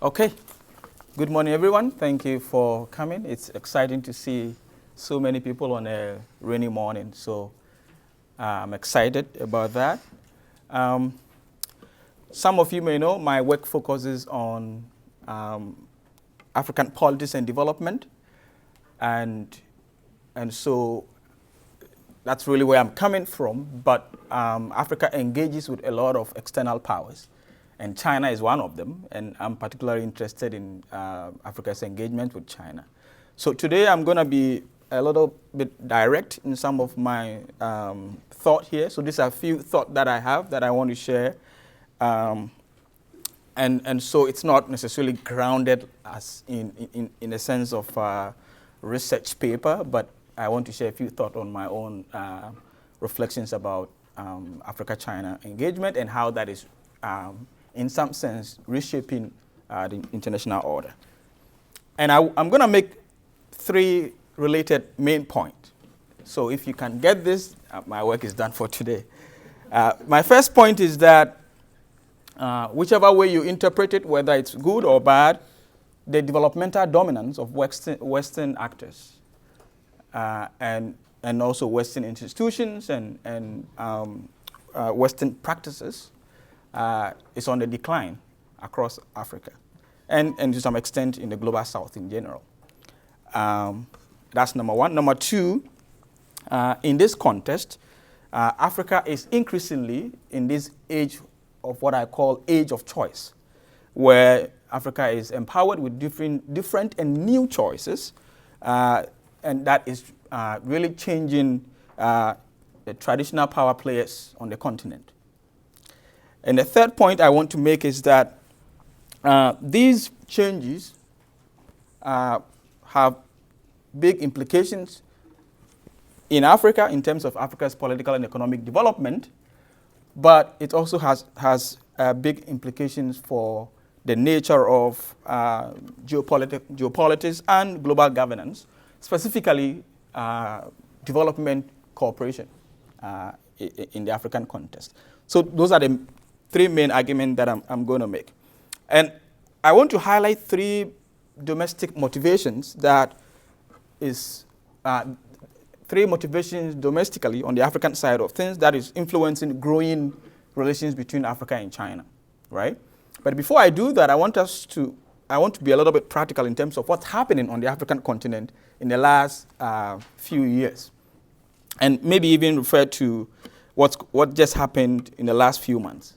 Okay. Good morning, everyone. Thank you for coming. It's exciting to see so many people on a rainy morning. So I'm excited about that. Some of you may know my work focuses on African politics and development. And so that's really where I'm coming from. But Africa engages with a lot of external powers. And China is one of them, and I'm particularly interested in Africa's engagement with China. So today I'm going to be a little bit direct in some of my thought here. So these are a few thoughts that I have that I want to share. And so it's not necessarily grounded as in a sense of research paper, but I want to share a few thoughts on my own reflections about Africa-China engagement and how that is in some sense, reshaping the international order. And I'm going to make three related main points. So if you can get this, my work is done for today. My first point is that whichever way you interpret it, whether it's good or bad, the developmental dominance of Western actors and also Western institutions and Western practices is on the decline across Africa and to some extent in the global south in general. That's number one. Number two, in this context, Africa is increasingly in this age of what I call age of choice, where Africa is empowered with different and new choices, and that is really changing the traditional power players on the continent. And the third point I want to make is that these changes have big implications in Africa in terms of Africa's political and economic development, but it also has big implications for the nature of geopolitics and global governance, specifically development cooperation in the African context. So those are the three main arguments that I'm going to make. And I want to highlight three domestic motivations that is, three motivations domestically on the African side of things that is influencing growing relations between Africa and China, right? But before I do that, I want to be a little bit practical in terms of what's happening on the African continent in the last few years. And maybe even refer to what just happened in the last few months.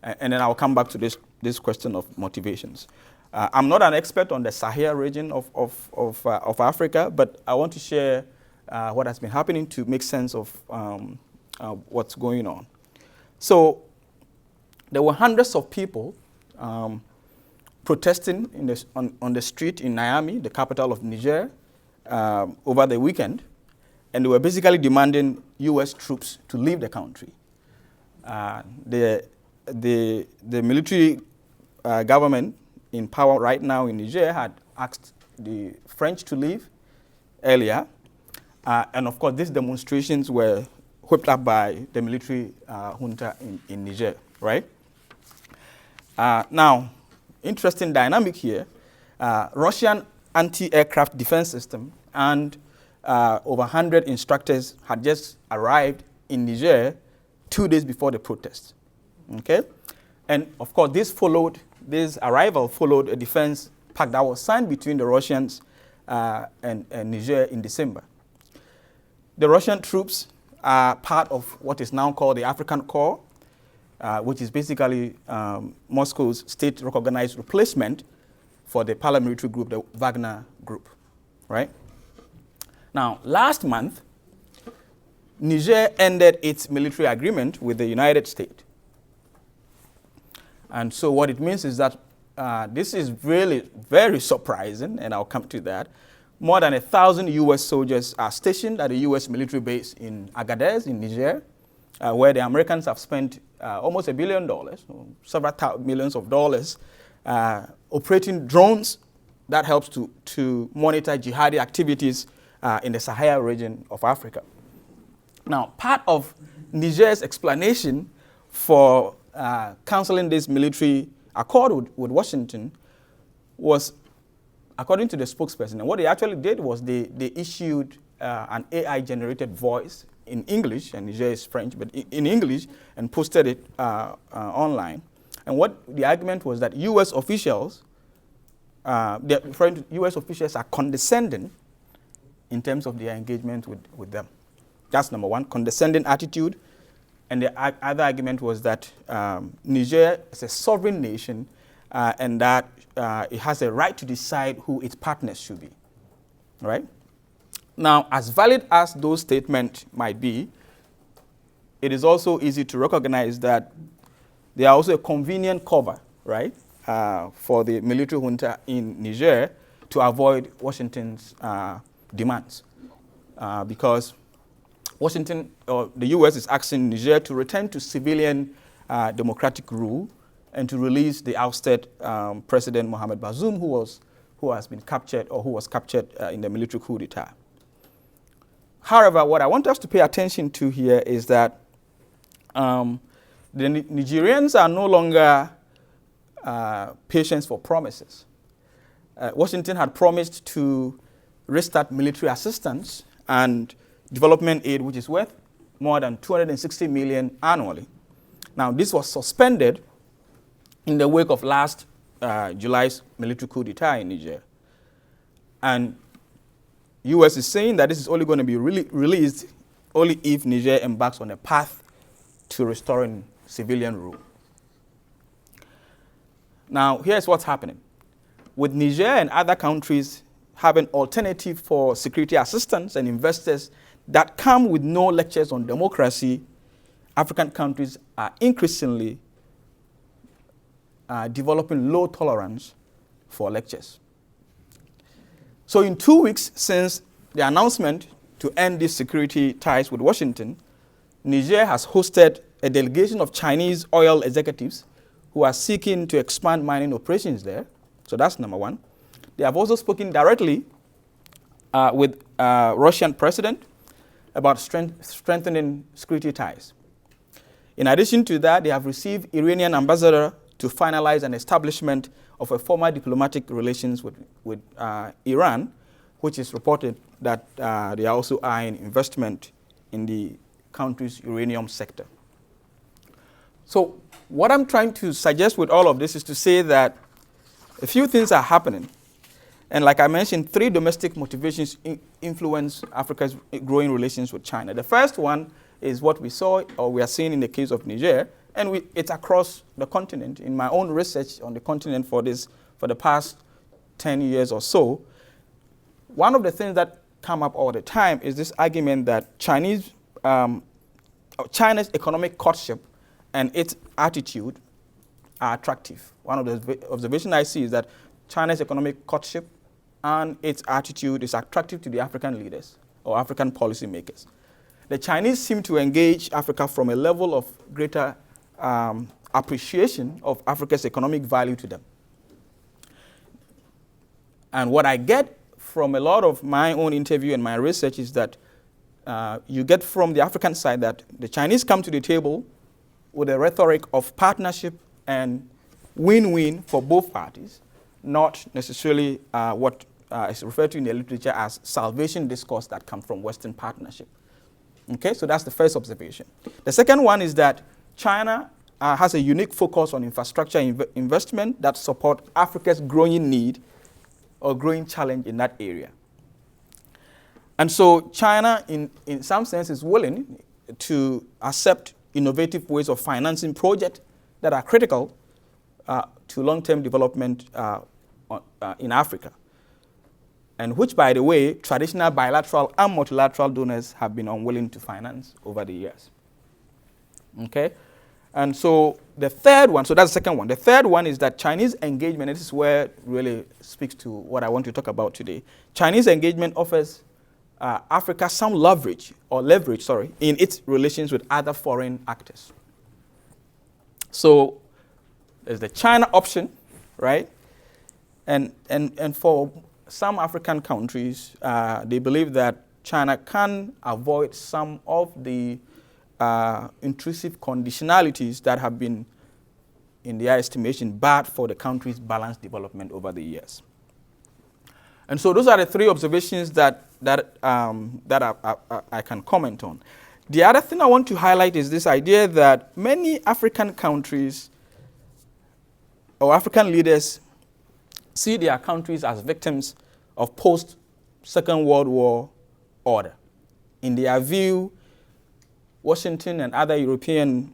And then I'll come back to this question of motivations. I'm not an expert on the Sahel region of Africa, but I want to share what has been happening to make sense of what's going on. So there were hundreds of people protesting on the street in Niamey, the capital of Niger, over the weekend. And they were basically demanding U.S. troops to leave the country. The military government in power right now in Niger had asked the French to leave earlier. And of course, these demonstrations were whipped up by the military junta in Niger, right? Now, interesting dynamic here. Russian anti-aircraft defense system and over 100 instructors had just arrived in Niger 2 days before the protest. Okay? And of course, this arrival followed a defense pact that was signed between the Russians and Niger in December. The Russian troops are part of what is now called the African Corps, which is basically Moscow's state-recognized replacement for the paramilitary group, the Wagner group, right? Now, last month, Niger ended its military agreement with the United States. And so what it means is that this is really very surprising, and I'll come to that. More than 1,000 U.S. soldiers are stationed at a U.S. military base in Agadez in Niger, where the Americans have spent almost $1 billion, several millions of dollars, operating drones that helps to monitor jihadi activities in the Sahel region of Africa. Now, part of Niger's explanation for canceling this military accord with Washington was, according to the spokesperson, and what they actually did was they issued an AI-generated voice in English, and Niger is French, but in English, and posted it online. And what the argument was that U.S. officials, U.S. officials are condescending in terms of their engagement with them. That's number one, condescending attitude. And the other argument was that Niger is a sovereign nation and that it has a right to decide who its partners should be, right? Now, as valid as those statements might be, it is also easy to recognize that they are also a convenient cover, right, for the military junta in Niger to avoid Washington's demands. Because Washington, or the US, is asking Niger to return to civilian democratic rule and to release the ousted President Mohamed Bazoum, who has been captured, or who was captured in the military coup d'etat. However, what I want us to pay attention to here is that the Nigerians are no longer patients for promises. Washington had promised to restart military assistance and development aid, which is worth more than $260 million annually. Now, this was suspended in the wake of last July's military coup d'etat in Niger. And U.S. is saying that this is only going to be released only if Niger embarks on a path to restoring civilian rule. Now, here's what's happening. With Niger and other countries having alternative for security assistance and investors that come with no lectures on democracy, African countries are increasingly developing low tolerance for lectures. So in 2 weeks since the announcement to end these security ties with Washington, Niger has hosted a delegation of Chinese oil executives who are seeking to expand mining operations there. So that's number one. They have also spoken directly with Russian president about strengthening security ties. In addition to that, they have received Iranian ambassador to finalize an establishment of a formal diplomatic relations with Iran, which is reported that they are also eyeing investment in the country's uranium sector. So what I'm trying to suggest with all of this is to say that a few things are happening. And like I mentioned, 3 domestic motivations influence Africa's growing relations with China. The first one is what we saw, or we are seeing in the case of Niger, and it's across the continent. In my own research on the continent for the past 10 years or so, one of the things that come up all the time is this argument that China's economic courtship and its attitude are attractive. One of the observations I see is that China's economic courtship and its attitude is attractive to the African leaders or African policymakers. The Chinese seem to engage Africa from a level of greater appreciation of Africa's economic value to them. And what I get from a lot of my own interview and my research is that you get from the African side that the Chinese come to the table with a rhetoric of partnership and win-win for both parties, not necessarily what is referred to in the literature as salvation discourse that comes from Western partnership. Okay, so that's the first observation. The second one is that China has a unique focus on infrastructure investment that support Africa's growing need or growing challenge in that area. And so China, in some sense, is willing to accept innovative ways of financing projects that are critical to long-term development in Africa, and which, by the way, traditional bilateral and multilateral donors have been unwilling to finance over the years. Okay? And so the third one, so that's the second one. The third one is that Chinese engagement, and this is where it really speaks to what I want to talk about today. Chinese engagement offers Africa some leverage in its relations with other foreign actors. So there's the China option, right? And for some African countries, they believe that China can avoid some of the intrusive conditionalities that have been in their estimation, bad for the country's balanced development over the years. And so those are the three observations that I can comment on. The other thing I want to highlight is this idea that many African countries or African leaders see their countries as victims of post-Second World War order. In their view, Washington and other European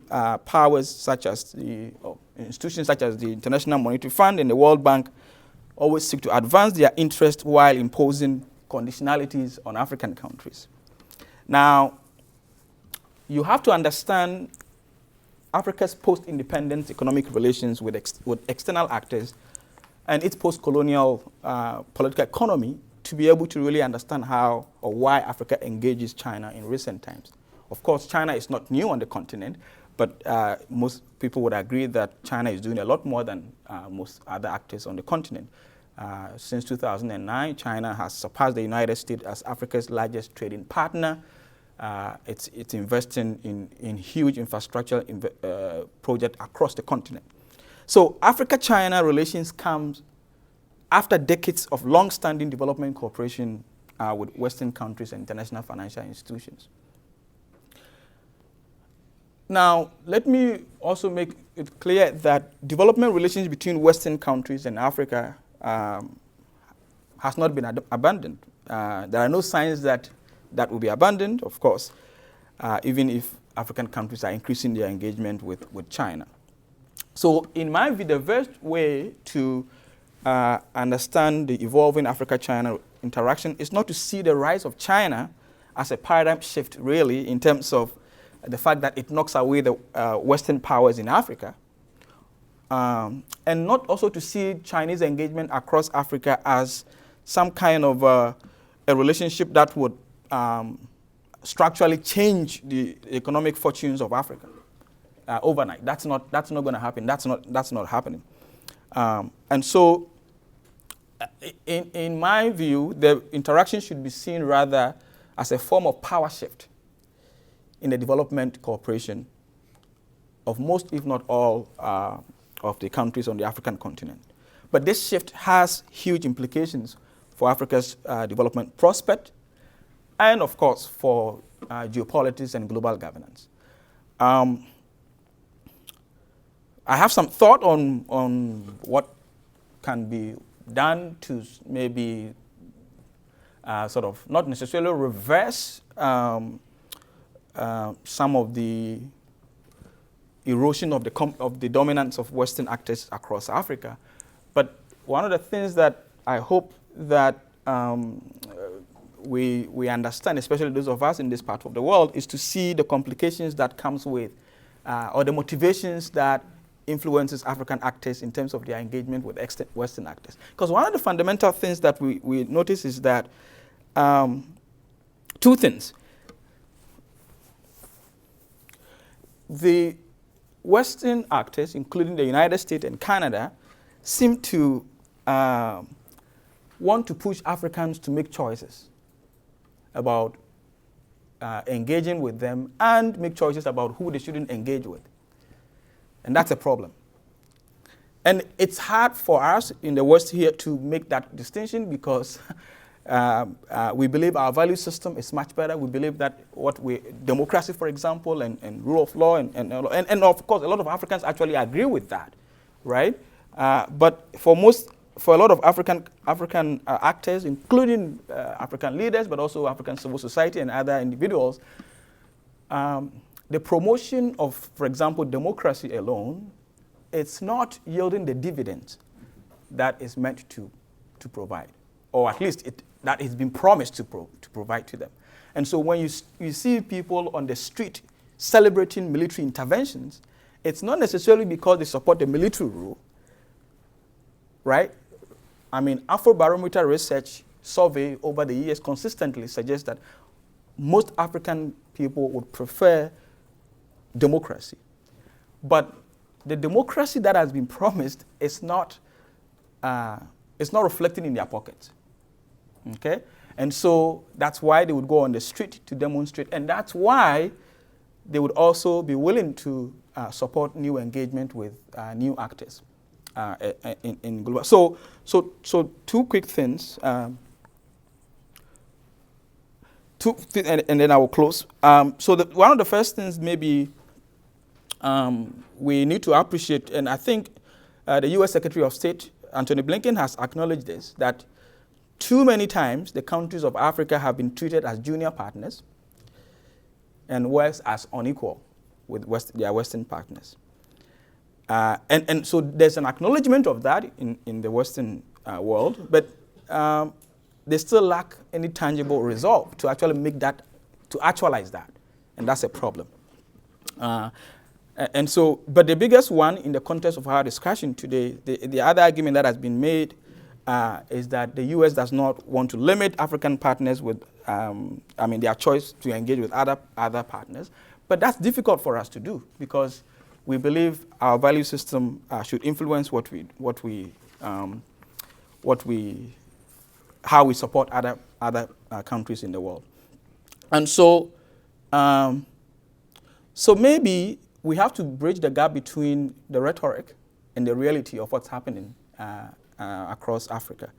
powers, such as institutions such as the International Monetary Fund and the World Bank, always seek to advance their interest while imposing conditionalities on African countries. Now, you have to understand Africa's post-independence economic relations with external actors and its post-colonial political economy to be able to really understand how or why Africa engages China in recent times. Of course, China is not new on the continent, but most people would agree that China is doing a lot more than most other actors on the continent. Since 2009, China has surpassed the United States as Africa's largest trading partner. It's investing in huge infrastructure projects across the continent. So Africa-China relations comes after decades of long-standing development cooperation with Western countries and international financial institutions. Now, let me also make it clear that development relations between Western countries and Africa has not been abandoned. There are no signs that will be abandoned, of course, even if African countries are increasing their engagement with China. So in my view, the best way to understand the evolving Africa-China interaction is not to see the rise of China as a paradigm shift, really, in terms of the fact that it knocks away the Western powers in Africa, and not also to see Chinese engagement across Africa as some kind of a relationship that would structurally change the economic fortunes of Africa overnight. That's not going to happen. That's not happening. And so, in my view, the interaction should be seen rather as a form of power shift in the development cooperation of most, if not all, of the countries on the African continent. But this shift has huge implications for Africa's development prospect and, of course, for geopolitics and global governance. I have some thought on what can be done to maybe sort of not necessarily reverse some of the erosion of the dominance of Western actors across Africa. But one of the things that I hope that we understand, especially those of us in this part of the world, is to see the complications that comes with, or the motivations that influences African actors in terms of their engagement with Western actors. Because one of the fundamental things that we notice is that two things. The Western actors, including the United States and Canada, seem to want to push Africans to make choices about engaging with them and make choices about who they shouldn't engage with. And that's a problem. And it's hard for us in the West here to make that distinction because we believe our value system is much better. We believe that democracy, for example, and rule of law, and of course, a lot of Africans actually agree with that, right? But for a lot of African actors, including African leaders, but also African civil society and other individuals, the promotion of, for example, democracy alone, it's not yielding the dividends that is meant to provide, or at least that has been promised to provide to them. And so when you see people on the street celebrating military interventions, it's not necessarily because they support the military rule, right? I mean, Afrobarometer research survey over the years consistently suggests that most African people would prefer democracy. But the democracy that has been promised is not reflecting in their pockets. Okay? And so that's why they would go on the street to demonstrate. And that's why they would also be willing to support new engagement with new actors in global. So two quick things. And then I will close. So one of the first things maybe we need to appreciate, and I think the U.S. Secretary of State, Antony Blinken, has acknowledged this, that too many times the countries of Africa have been treated as junior partners and worse as unequal with their Western partners. And so there's an acknowledgement of that in the Western world, but they still lack any tangible resolve to actually make that, to actualize that, and that's a problem. And so, but the biggest one in the context of our discussion today, the other argument that has been made is that the U.S. does not want to limit African partners with, their choice to engage with other partners. But that's difficult for us to do because we believe our value system should influence how we support other countries in the world. And so, so maybe we have to bridge the gap between the rhetoric and the reality of what's happening across Africa.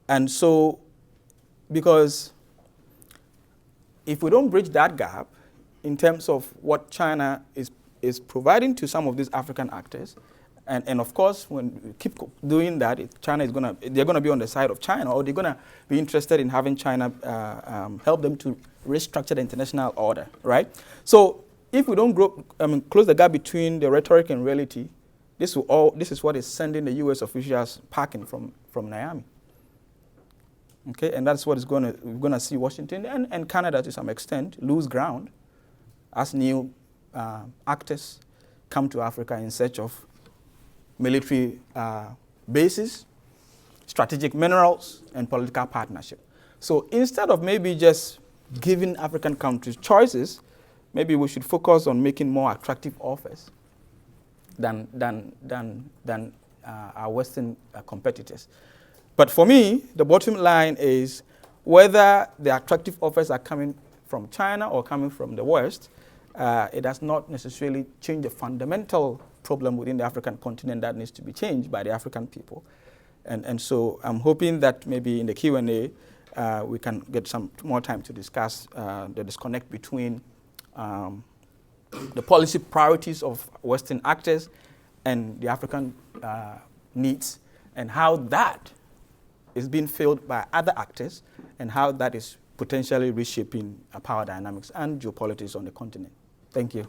And so, because if we don't bridge that gap in terms of what China is providing to some of these African actors, and of course, when we keep doing that, they're gonna be on the side of China, or they're gonna be interested in having China help them to restructure the international order, right? So if we don't close the gap between the rhetoric and reality, this is what is sending the U.S. officials packing from Miami. Okay, and that's what we're gonna see Washington and Canada to some extent lose ground as new actors come to Africa in search of military bases, strategic minerals, and political partnership. So instead of maybe just giving African countries choices, maybe we should focus on making more attractive offers than our Western competitors. But for me, the bottom line is whether the attractive offers are coming from China or coming from the West, it does not necessarily change the fundamental problem within the African continent that needs to be changed by the African people. And so I'm hoping that maybe in the Q&A we can get some more time to discuss the disconnect between the policy priorities of Western actors and the African needs, and how that is being filled by other actors, and how that is potentially reshaping power dynamics and geopolitics on the continent. Thank you.